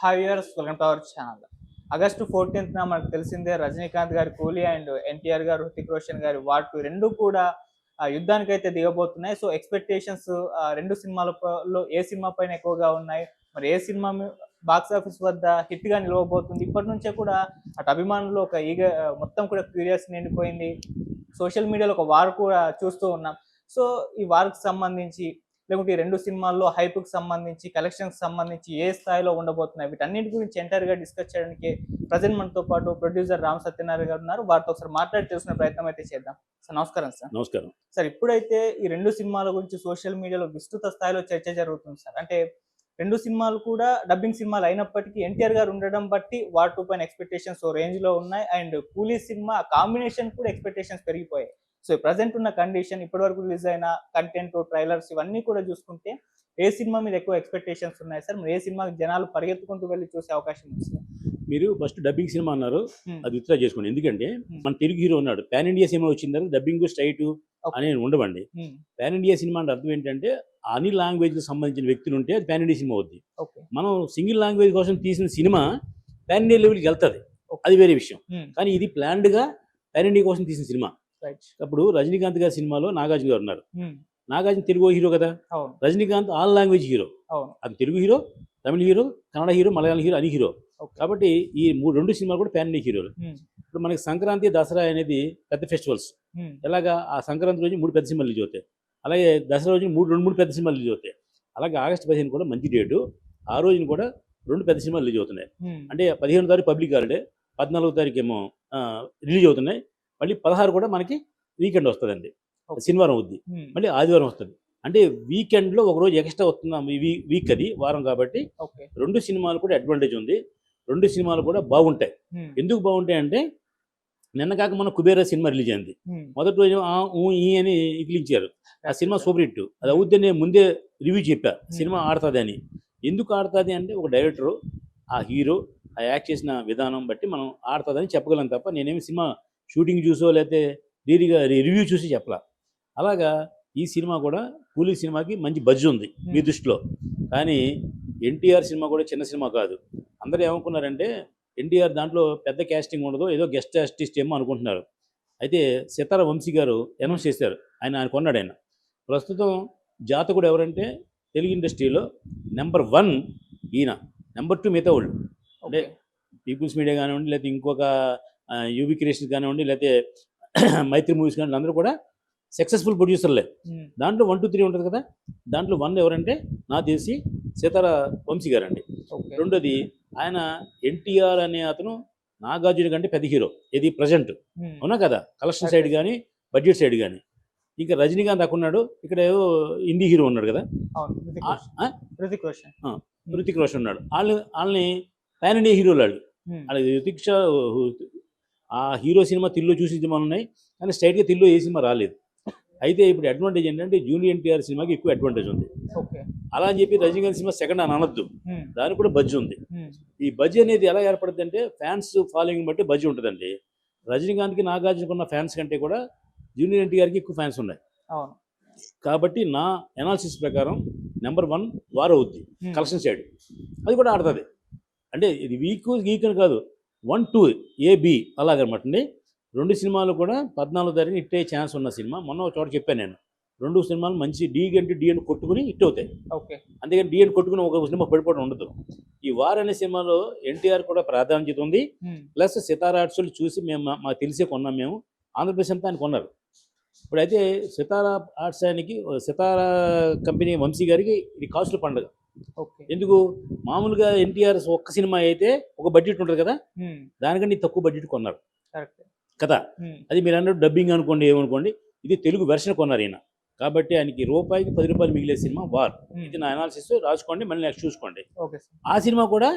Hi viewers, welcome to our channel. August 14న మనకు తెలిసిందే రజనీకాంత్ గారి కూలీ అండ్ ఎన్టీఆర్ గారు, హృతిక్ రోషన్ గారి వార్ 2 రెండు కూడా యుద్ధానికైతే దిగబోతున్నాయి. సో ఎక్స్పెక్టేషన్స్ రెండు సినిమాలలో ఏ సినిమా పైన ఎక్కువగా ఉన్నాయి, మరి ఏ సినిమా బాక్స్ ఆఫీస్ వద్ద హిట్ గా నిలవబోతుంది. ఇప్పటి నుంచే కూడా అటు అభిమానులు ఒక మొత్తం కూడా క్యూరియస్ నిండిపోయింది. సోషల్ మీడియాలో ఒక వార్ కూడా చూస్తూ ఉన్నాం. సో ఈ వార్కి సంబంధించి లేకుంటే ఈ రెండు సినిమాల్లో హైప్కి సంబంధించి, కలెక్షన్కి సంబంధించి ఏ స్థాయిలో ఉండబోతున్నాయి, వీటన్నిటి గురించి ఎంటైర్గా డిస్కస్ చేయడానికి ప్రజెంట్ మనతో పాటు ప్రొడ్యూసర్ రామ్ సత్యనారాయణ గారు ఉన్నారు. వారితో ఒకసారి మాట్లాడి తెలుసుకునే ప్రయత్నం అయితే చేద్దాం. సార్ నమస్కారం. సార్ నమస్కారం. సార్ ఇప్పుడైతే ఈ రెండు సినిమాల గురించి సోషల్ మీడియాలో విస్తృత స్థాయిలో చర్చ జరుగుతుంది సార్. అంటే రెండు సినిమాలు కూడా డబ్బింగ్ సినిమాలు అయినప్పటికీ ఎన్టీఆర్ గారు ఉండడం బట్టి వార్ 2 పైన ఎక్స్పెక్టేషన్స్ రేంజ్ లో ఉన్నాయి. అండ్ కూలీ సినిమా కాంబినేషన్ కూడా ఎక్స్పెక్టేషన్స్ పెరిగిపోయాయి. సో ప్రజెంట్ ఉన్న కండిషన్, ఇప్పటివరకు రిలీజ్ అయిన కంటెంట్, ట్రైలర్స్ ఇవన్నీ కూడా చూసుకుంటే ఏ సినిమా మీద ఎక్కువ ఎక్స్పెక్టేషన్స్ ఉన్నాయి సార్? మరి ఏ సినిమాకి జనాలు పరిగెత్తుకుంటూ వెళ్ళి చూసే అవకాశం ఉంది సార్? మీరు ఫస్ట్ డబ్బింగ్ సినిమా అన్నారు, అది విత్డ్రా చేసుకోండి. ఎందుకంటే మన తెలుగు హీరో ఉన్నాడు, పాన్ ఇండియా సినిమా వచ్చిన తర్వాత డబ్బింగ్ స్ట్రైట్ అనేది ఉండవండి. పాన్ ఇండియా సినిమా అంటే అర్థం ఏంటంటే అన్ని లాంగ్వేజ్ కి సంబంధించిన వ్యక్తులు ఉంటే అది పాన్ ఇండియా సినిమా అవుద్ది. మనం సింగిల్ లాంగ్వేజ్ కోసం తీసిన సినిమా పాన్ ఇండియా లెవెల్కి వెళ్తుంది, అది వేరే విషయం. కానీ ఇది ప్లాన్డ్ గా పాన్ ఇండియా కోసం తీసిన సినిమా. అప్పుడు రజనీకాంత్ గారి సినిమాలో నాగార్జున గారు ఉన్నారు. నాగార్జున తెలుగు హీరో కదా, రజనీకాంత్ ఆల్ లాంగ్వేజ్ హీరో. అది Telugu hero, Tamil hero, Kannada hero, Malayalam hero, అని హీరో. కాబట్టి ఈ రెండు సినిమాలు కూడా పాన్ ఇండియా హీరోలు. ఇప్పుడు మనకి సంక్రాంతి, దసరా అనేది పెద్ద ఫెస్టివల్స్. ఎలాగా ఆ సంక్రాంతి రోజు 3 పెద్ద సినిమాలు రిలీజ్ అవుతాయి, అలాగే దసరా రోజు 2 పెద్ద సినిమాలు రిలీజ్ అవుతాయి. అలాగే ఆగస్టు 15 కూడా మంచి డేటు, ఆ రోజున కూడా 2 పెద్ద సినిమాలు రిలీజ్ అవుతున్నాయి. అంటే 15వ తారీఖు పబ్లిక్ హాలిడే, 14వ తారీఖు ఏమో రిలీజ్ అవుతున్నాయి. మళ్ళీ 16 కూడా మనకి వీకెండ్ వస్తుందండి, శనివారం అవుద్ది, మళ్ళీ ఆదివారం వస్తుంది. అంటే వీకెండ్లో ఒక రోజు ఎక్స్ట్రా వస్తున్నాం. వీక్ అది వారం కాబట్టి రెండు సినిమాలు కూడా అడ్వాంటేజ్ ఉంది. రెండు సినిమాలు కూడా బాగుంటాయి. ఎందుకు బాగుంటాయి అంటే నిన్న కాక మన కుబేరా సినిమా రిలీజ్ అయింది. మొదటి రోజు ఈ అని ఇకిలించారు. ఆ సినిమా సూపర్ హిట్. అది అవుద్దని నేను ముందే రివ్యూ చెప్పా, సినిమా ఆడుతుంది అని. ఎందుకు ఆడుతుంది అంటే ఒక డైరెక్టరు, ఆ హీరో, ఆ యాక్ట్ చేసిన విధానం బట్టి మనం ఆడుతుందని చెప్పగలం తప్ప నేనేమి సినిమా షూటింగ్ చూసో లేకపోతే రివ్యూ చూసి చెప్పలా. అలాగా ఈ సినిమా కూడా కూలీ సినిమాకి మంచి బడ్జ్ ఉంది మీ దృష్టిలో. కానీ ఎన్టీఆర్ సినిమా కూడా చిన్న సినిమా కాదు. అందరూ ఏమనుకున్నారంటే ఎన్టీఆర్ దాంట్లో పెద్ద క్యాస్టింగ్ ఉండదు, ఏదో గెస్ట్ ఆర్టిస్ట్ ఏమో అనుకుంటున్నారు. అయితే సితార వంశీ గారు అనౌన్స్ చేశారు, ఆయన కొన్నాడు. ఆయన ప్రస్తుతం జాతకుడు ఎవరంటే తెలుగు ఇండస్ట్రీలో నెంబర్ 1 ఈయన, నెంబర్ 2 మిగతా వాళ్ళు. అంటే పీపుల్స్ మీడియా కానివ్వండి, లేకపోతే ఇంకొక యూవి క్రియేషన్స్ కానివ్వండి, లేకపోతే మైత్రి మూవీస్ కానివ్వండి, అందరూ కూడా సక్సెస్ఫుల్ ప్రొడ్యూసర్లే. దాంట్లో 1, 2, 3 ఉంటుంది కదా, దాంట్లో 1 ఎవరంటే నాకు తెలిసి సీతార వంశీ గారు అండి. రెండోది ఆయన ఎన్టీఆర్ అనే అతను నాగార్జున కంటే పెద్ద హీరో ఇది ప్రజెంట్, అవునా కదా, కలెక్షన్ సైడ్ కానీ బడ్జెట్ సైడ్ కానీ. ఇంకా రజనీకాంత్ అక్కడున్నాడు, ఇక్కడ ఏదో హిందీ హీరో ఉన్నాడు కదా, హృతిక్ రోషన్ ఉన్నాడు. వాళ్ళని పాన్ ఇండియా హీరోలు వాళ్ళు. హృతిక్ ఆ హీరో సినిమా తిల్లో చూసి సినిమాలు ఉన్నాయి, కానీ స్ట్రైట్గా తిల్లో ఏ సినిమా రాలేదు. అయితే ఇప్పుడు అడ్వాంటేజ్ ఏంటంటే జూనియర్ ఎన్టీఆర్ సినిమాకి ఎక్కువ అడ్వాంటేజ్ ఉంది. అలా అని చెప్పి రజనీకాంత్ సినిమా సెకండ్ అని అనొద్దు, దానికి కూడా బడ్జ్ ఉంది. ఈ బడ్జ్ అనేది ఎలా ఏర్పడుతుంది అంటే ఫ్యాన్స్ ఫాలోయింగ్ బట్టి బడ్జ్ ఉంటుందండి. రజనీకాంత్కి, నాగార్జునకు ఉన్న ఫ్యాన్స్ కంటే కూడా జూనియర్ ఎన్టీఆర్కి ఎక్కువ ఫ్యాన్స్ ఉన్నాయి. కాబట్టి నా ఎనాలిసిస్ ప్రకారం నెంబర్ 1 వార్ అవుద్ది కలెక్షన్ సైడ్, అది కూడా ఆడుతుంది. అంటే ఇది వీక్ అని కాదు, 1, 2 AB అలాగనమాట అండి. రెండు సినిమాలు కూడా 14వ తారీఖు హిట్ అయ్యే ఛాన్స్ ఉన్న సినిమా. మొన్న ఒక చోట చెప్పాను నేను, రెండు సినిమాలు మంచి డి అని కొట్టుకుని హిట్ అవుతాయి. అందుకని డి అని కొట్టుకుని ఒక సినిమా పడిపోవడం ఉండదు. ఈ వార్ అనే సినిమాలో ఎన్టీఆర్ కూడా ప్రాధాన్యత ఉంది. ప్లస్ సితారా ఆర్ట్స్ చూసి మాకు తెలిసే కొన్నాం మేము, ఆంధ్రప్రదేశ్ అంతా ఆయన కొన్నారు. ఇప్పుడైతే సితారా ఆర్ట్స్ ఆయనకి, సితారా కంపెనీ వంశీ గారికి ఇది కాసుల పండుగ. ఎందుకు, మామూలుగా ఎన్టీఆర్ ఒక్క సినిమా అయితే ఒక బడ్జెట్ ఉంటుంది కదా, దానికంటే తక్కువ బడ్జెట్ కొన్నారు కదా. అది మీరు అన్నట్టు డబ్బింగ్ అనుకోండి, ఏమనుకోండి, ఇది తెలుగు వెర్షన్ కొన్నారు ఈయన. కాబట్టి ఆయనకి రూపాయికి 10 రూపాయలు మిగిలే సినిమా వార్. ఇది నా అనాలిసిస్, రాసుకోండి, మళ్ళీ నెక్స్ట్ చూసుకోండి. ఆ సినిమా కూడా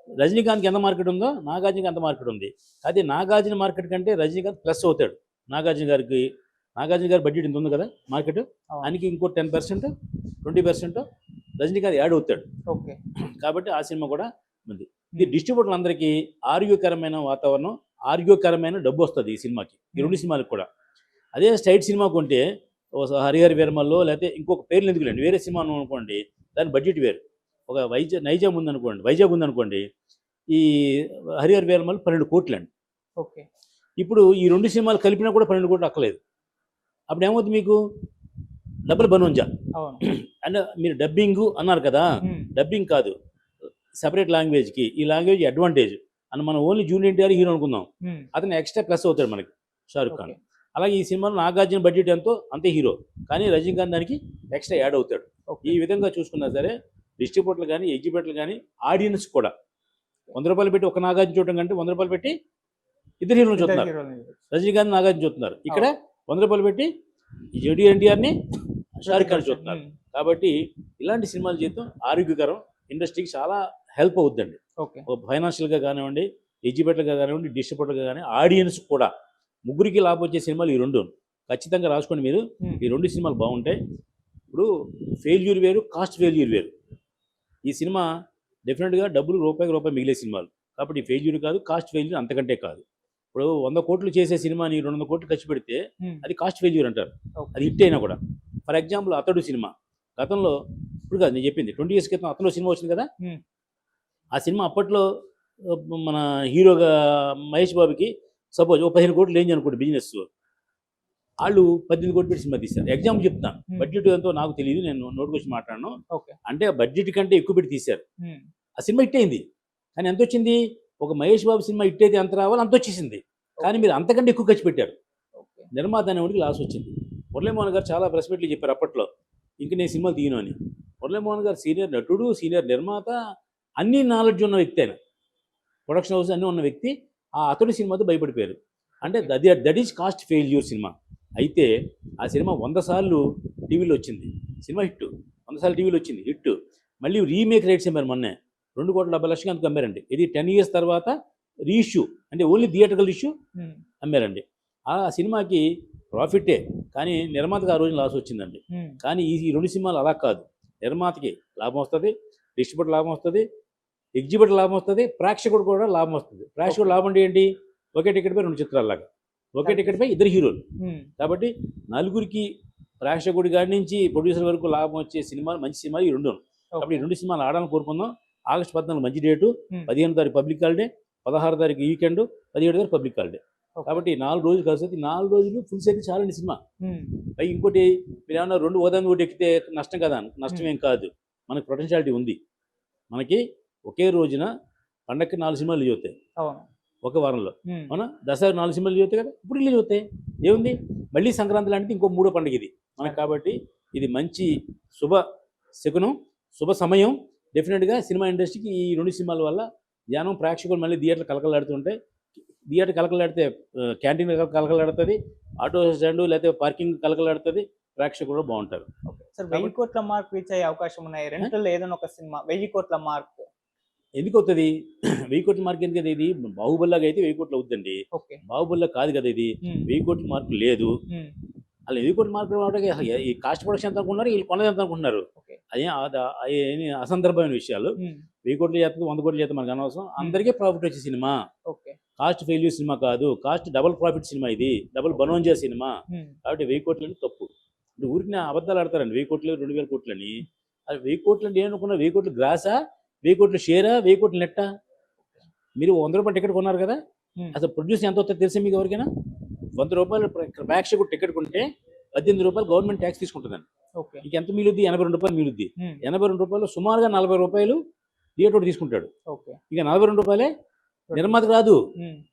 రజనీకాంత్కి ఎంత మార్కెట్ ఉందో నాగార్జునకి అంత మార్కెట్ ఉంది. అది నాగార్జున మార్కెట్ కంటే రజనీకాంత్ ప్లస్ అవుతాడు. నాగార్జున గారి బడ్జెట్ ఇంత ఉంది కదా మార్కెట్, ఆయనకి ఇంకో 10%, 20% రజనీకాంత్ యాడ్ అవుతాడు. కాబట్టి ఆ సినిమా కూడా ఉంది. ఇది డిస్ట్రిబ్యూటర్లందరికీ ఆరోగ్యకరమైన వాతావరణం, ఆరోగ్యకరమైన డబ్బు వస్తుంది ఈ సినిమాకి, ఈ రెండు సినిమాలకు కూడా. అదే స్ట్రైట్ సినిమా కొంటే హరిహర వీరమల్లో లేకపోతే ఇంకొక పేర్లు ఎందుకులేండి, వేరే సినిమా అనుకోండి, దాని బడ్జెట్ వేరు. ఒక నైజాం ఉందనుకోండి, వైజాగ్ ఉందనుకోండి, ఈ హరిహర వీరమల్లు 12 కోట్లు అండి. ఓకే. ఇప్పుడు ఈ 2 సినిమాలు కలిపినా కూడా 12 కోట్లు అక్కలేదు. అప్పుడు ఏమవుతుంది మీకు? డబుల్ బనోంజా. అవును. అంటే మీరు డబ్బింగు అన్నారు కదా, డబ్బింగ్ కాదు, సెపరేట్ లాంగ్వేజ్కి ఈ లాంగ్వేజ్ అడ్వాంటేజ్ అని మనం ఓన్లీ జూనియర్ ఎన్టీఆర్ హీరో అనుకుందాం, అతను ఎక్స్ట్రా ప్లస్ అవుతాడు మనకి షారుఖ్ ఖాన్. అలాగే ఈ సినిమాలో నాగార్జున బడ్జెట్ ఎంతో అంతే హీరో, కానీ రజనీకాంత్ దానికి ఎక్స్ట్రా యాడ్ అవుతాడు. ఈ విధంగా చూసుకున్నా సరే డిస్ట్రిబ్యూటర్లు కానీ ఎగ్జిబ్యూటర్లు కానీ ఆడియన్స్ కూడా 100 రూపాయలు పెట్టి ఒక నాగార్జున చూడటం కంటే 100 రూపాయలు పెట్టి ఇద్దరు హీరోలు చూస్తున్నారు, రజనీకాంత్ నాగార్జున చూస్తున్నారు. ఇక్కడ 100 రూపాయలు పెట్టి జూనియర్ ఎన్టీఆర్ని షారుఖ్ ఖాన్ చూస్తున్నారు. కాబట్టి ఇలాంటి సినిమాలు చేయడం ఆరోగ్యకరం, ఇండస్ట్రీకి చాలా హెల్ప్ అవుతుందండి. ఫైనాన్షియల్గా కానివ్వండి, ఎగ్జిబ్యూటర్గా కానివ్వండి, డిస్ట్రిబ్యూటర్గా కానీ ఆడియన్స్ కూడా ముగ్గురికి లాభం వచ్చే సినిమాలు ఈ 2 ఖచ్చితంగా రాసుకోండి మీరు. ఈ 2 సినిమాలు బాగుంటాయి. ఇప్పుడు ఫెయిల్యూర్ వేరు, కాస్ట్ ఫెయిల్యూర్ వేరు. ఈ సినిమా డెఫినెట్గా డబ్బులు రూపాయి మిగిలే సినిమాలు, కాబట్టి ఫెయిల్యూర్ కాదు, కాస్ట్ ఫెయిల్యూర్ అంతకంటే కాదు. ఇప్పుడు 100 కోట్లు చేసే సినిమాని 200 కోట్లు ఖర్చు పెడితే అది కాస్ట్ ఫెయిల్యూర్ అంటారు, అది హిట్ అయినా కూడా. ఫర్ ఎగ్జాంపుల్ అతడు సినిమా గతంలో, ఇప్పుడు కాదు నేను చెప్పింది 20 years క్రితం అతడు సినిమా వచ్చింది కదా, ఆ సినిమా అప్పట్లో మన హీరోగా మహేష్ బాబుకి సపోజ్ ఓ 15 కోట్లు రేంజ్ అనుకోండి బిజినెస్, వాళ్ళు 18 కోట్లు పెట్టి సినిమా తీశారు. ఎగ్జాంపుల్ చెప్తాను, బడ్జెట్ ఎంతో నాకు తెలియదు, నేను నోటుకు వచ్చి మాట్లాడను. అంటే బడ్జెట్ కంటే ఎక్కువ పెట్టి తీశారు, ఆ సినిమా హిట్ అయింది. కానీ ఎంత వచ్చింది? ఒక మహేష్ బాబు సినిమా హిట్ అయితే ఎంత రావాలి అంత వచ్చేసింది, కానీ మీరు అంతకంటే ఎక్కువ ఖర్చు పెట్టారు. నిర్మాత అనేవాడికి లాస్ వచ్చింది. మురళీమోహన్ గారు చాలా ప్రెస్ మీట్లు చెప్పారు అప్పట్లో, ఇంక నేను సినిమాలు తీయను అని. మురళీమోహన్ గారు సీనియర్ నటుడు, సీనియర్ నిర్మాత, అన్ని నాలెడ్జ్ ఉన్న వ్యక్తి, ఆయన ప్రొడక్షన్ హౌస్ అన్నీ ఉన్న వ్యక్తి. ఆ అతడి సినిమాతో భయపడిపోయారు. అంటే that is cost failure cinema. అయితే ఆ సినిమా 100 సార్లు టీవీలో వచ్చింది, సినిమా హిట్. 100 సార్లు టీవీలో వచ్చింది హిట్. మళ్ళీ రీమేక్ రైట్స్ అమ్మారు మొన్నే, 2,70,00,000 అంతకు అమ్మారండి. ఇది 10 years తర్వాత రీఇష్యూ, అంటే ఓన్లీ థియేటర్కల్ ఇష్యూ అమ్మారండి. ఆ సినిమాకి ప్రాఫిటే, కానీ నిర్మాతకి ఆ రోజు లాస్ వచ్చిందండి. కానీ ఈ 2 సినిమాలు అలా కాదు, నిర్మాతకి లాభం వస్తుంది, డిస్ట్రిబ్యూటర్ లాభం వస్తుంది, ఎగ్జిబ్యూటర్ లాభం వస్తుంది, ప్రేక్షకుడు కూడా లాభం వస్తుంది. ప్రేక్షకుడు లాభం అంటే ఏంటి? ఒకే టికెట్ పై 2 చిత్రాలలాగా, ఒకే టికెట్ పై 2 హీరోలు. కాబట్టి నలుగురికి, ప్రేక్షకుడి కాడి నుంచి ప్రొడ్యూసర్ వరకు లాభం వచ్చే సినిమాలు, మంచి సినిమాలు ఈ 2. కాబట్టి ఈ 2 సినిమాలు ఆడాలని కోరుకుందాం. ఆగస్టు 14 మంచి డేటు, 15వ తారీఖు పబ్లిక్ హాలిడే, 16వ తారీఖు వీకెండ్, 17వ తారీఖు పబ్లిక్ హాలిడే. కాబట్టి 4 రోజులు కలిసి 4 రోజులు ఫుల్ సెట్ చాలండి సినిమా. పై ఇంకోటి మీరు ఏమన్నా 2 ఓదాన్ని ఒకటి ఎక్కితే నష్టం కదా? నష్టం ఏం కాదు, మనకి పొటెన్షియాలిటీ ఉంది. మనకి ఒకే రోజున పండగకి 4 సినిమాలు రిలీజ్ అవుతాయి ఒక వారంలో, అవునా? దసరా 4 సినిమాలు రిలీజ్ అవుతాయి కదా, ఇప్పుడు రిలీజ్ అవుతాయి. ఏముంది, మళ్ళీ సంక్రాంతి లాంటిది ఇంకో 3వ పండుగ ఇది మనకి. కాబట్టి ఇది మంచి శుభ శకునం, శుభ సమయం. డెఫినెట్గా సినిమా ఇండస్ట్రీకి ఈ 2 సినిమాల వల్ల జనం, ప్రేక్షకులు మళ్ళీ థియేటర్లు కలకలాడుతుంటాయి. థియేటర్ కలకలాడితే క్యాంటీన్ కలకలాడుతుంది, ఆటో స్టాండ్ లేకపోతే పార్కింగ్ కలకలాడుతుంది, ప్రేక్షకులు కూడా బాగుంటారు. సార్ 1000 కోట్ల మార్క్ రీచ్ అయ్యే అవకాశం ఉన్నాయి. రెంట్లో ఏదైనా ఒక సినిమా 1000 కోట్ల మార్క్ ఎందుకు అవుతుంది? 1000 కోట్ల మార్క్ ఎందుకు కదా? ఇది బాహుబలిలాగా అయితే 1000 కోట్లు అవుతుందండి. బాహుబలిలో కాదు కదా ఇది, 1000 కోట్ల మార్కు లేదు. అలా 1000 కోట్ల మార్కులు రావడానికి ఈ కాస్ట్ ప్రొడక్షన్ ఎంత అనుకుంటున్నారు, వీళ్ళు కొన్నది ఎంత అనుకుంటున్నారు? అదే అసందర్భమైన విషయాలు. 1000 కోట్లు చేస్తుంది, 100 కోట్లు చేస్తే మనకు అనవసరం. అందరికీ ప్రాఫిట్ వచ్చే సినిమా, కాస్ట్ ఫెయిల్యూర్ సినిమా కాదు, కాస్ట్ డబుల్ ప్రాఫిట్ సినిమా, ఇది డబుల్ బనోంజా సినిమా. కాబట్టి 1000 కోట్లు అంటే తప్పు. ఇప్పుడు ఊరికి అబద్ధాలు ఆడతారండి, 1000 కోట్లు 2000 కోట్లు అని. అది 1000 కోట్లు అంటే ఏమనుకున్నా, 1000 కోట్లు గ్రాసా, 1000 కోట్లు షేరా, 1000 కోట్లు నెట్టా? మీరు 100 రూపాయలు టికెట్ కొన్నారు కదా, అసలు ప్రొడ్యూస్ ఎంత అవుతుందో తెలిసే మీకు ఎవరికైనా? 100 రూపాయలు ప్రేక్షకుడు టికెట్ కొంటే 18 రూపాయలు గవర్నమెంట్ ట్యాక్స్ తీసుకుంటుందండి. ఇంక ఎంత మిగులుద్ది? 82 రూపాయలు మిగులుద్ది. 82 రూపాయలు సుమారుగా 40 రూపాయలు థియేటర్ తీసుకుంటాడు. ఇక 42 రూపాయలే నిర్మాత రాదు,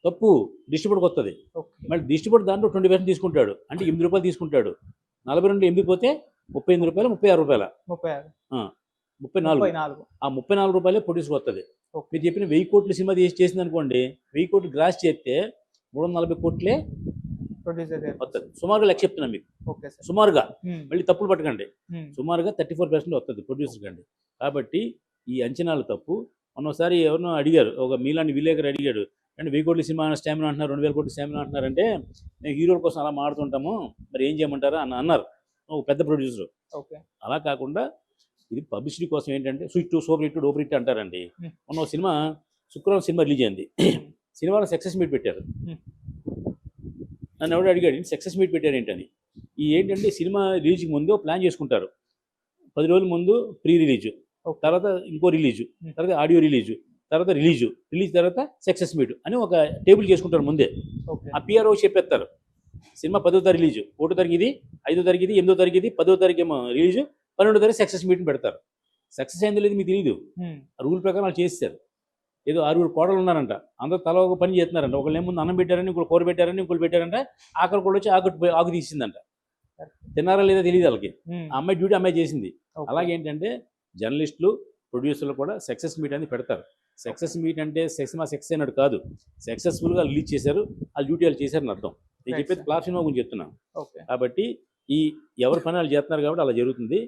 తప్పు, డిస్ట్రిబ్యూటర్కి వస్తుంది. మళ్ళీ డిస్ట్రిబ్యూటర్ దాంట్లో 20% తీసుకుంటాడు, అంటే 8 రూపాయలు తీసుకుంటాడు. 42 8 పోతే 38 రూపాయలు, 36 రూపాయల 34. ఆ 34 రూపాయలే ప్రొడ్యూసర్ వస్తుంది. మీరు చెప్పిన 1000 కోట్ల సినిమా చేసింది అనుకోండి, 1000 కోట్లు గ్రాస్ చేస్తే 340 కోట్లే వస్తుంది. సుమారుగా లెక్క చెప్తున్నాను మీకు, సుమారుగా, మళ్ళీ తప్పులు పట్టకండి. సుమారుగా 34% వస్తుంది ప్రొడ్యూసర్ కండి. కాబట్టి ఈ అంచనాలు తప్పు. మొన్నసారి ఎవరినో అడిగారు, ఒక మీలాంటి విలేకరు అడిగాడు, అంటే 1000 కోట్ల సినిమా స్టామినా అంటున్నారు, 2000 కోట్ల స్టామినా అంటున్నారంటే మేము హీరోల కోసం అలా మాడుతుంటాము, మరి ఏం చేయమంటారా అని అన్నారు ఒక పెద్ద ప్రొడ్యూసర్. అలా కాకుండా ఇది పబ్లిసిటీ కోసం ఏంటంటే స్విట్, సూపర్ హిట్, డోపర్ హిట్ అంటారండి. మొన్న సినిమా శుక్రవారం సినిమా రిలీజ్ అయింది, సినిమాలో సక్సెస్ మీట్ పెట్టారు. నన్ను ఎవడో అడిగాడు సక్సెస్ మీట్ పెట్టారు ఏంటని. ఈ ఏంటంటే సినిమా రిలీజ్కి ముందు ప్లాన్ చేసుకుంటారు, 10 రోజుల ముందు ప్రీ రిలీజ్, Okay. తర్వాత ఇంకో రిలీజు, తర్వాత ఆడియో రిలీజు, తర్వాత రిలీజ్ తర్వాత సక్సెస్ మీట్ అని ఒక టేబుల్ చేసుకుంటారు ముందే. ఓకే. ఆ పిఆర్ఓ చెప్పేస్తారు సినిమా 10వ తారీఖు రిలీజు, 1వ తారీఖు ఇది, 5వ తారీఖు ఇది, 8వ తారీఖు ఇది, 10వ తారీఖు ఏమో రిలీజు, 12వ తారీఖు సక్సెస్ మీట్ పెడతారు. సక్సెస్ అయిందో లేదు మీకు తెలియదు. రూల్ ప్రకారం వాళ్ళు చేస్తారు. ఏదో 6 కోడలు ఉన్నారంట, అందరూ తల ఒక పని చేస్తున్నారంట. ఒకళ్ళు ఏముంది అన్నం పెట్టారని, ఇంకోటి కూర పెట్టారని, ఇంకోటి పెట్టారంట. ఆఖరి కూడా వచ్చి ఆకు తీసిందంట. తిన్నారా లేదా తెలియదు వాళ్ళకి. ఆ అమ్మాయి డ్యూటీ అమ్మాయి చేసింది. అలాగే ఏంటంటే జర్నలిస్టులు, ప్రొడ్యూసర్లు కూడా సక్సెస్ మీట్ అనేది పెడతారు. సక్సెస్ మీట్ అంటే సినిమా సక్సెస్ అయినట్టు కాదు, సక్సెస్ఫుల్గా రిలీజ్ చేశారు, వాళ్ళ డ్యూటీ వాళ్ళు చేశారని అర్థం. నేను చెప్పేది ప్లాట్ సినిమా గురించి చెప్తున్నాను. కాబట్టి ఈ ఎవరి పని వాళ్ళు చేస్తున్నారు కాబట్టి అలా జరుగుతుంది.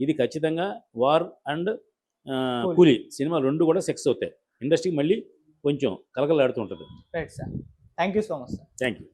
ఇది ఖచ్చితంగా వార్ అండ్ కూలీ సినిమా 2 కూడా సక్సెస్ అవుతాయి. ఇండస్ట్రీకి మళ్ళీ కొంచెం కలకలాడుతూ ఉంటుంది. Right sir, thank you so much sir. Thank you.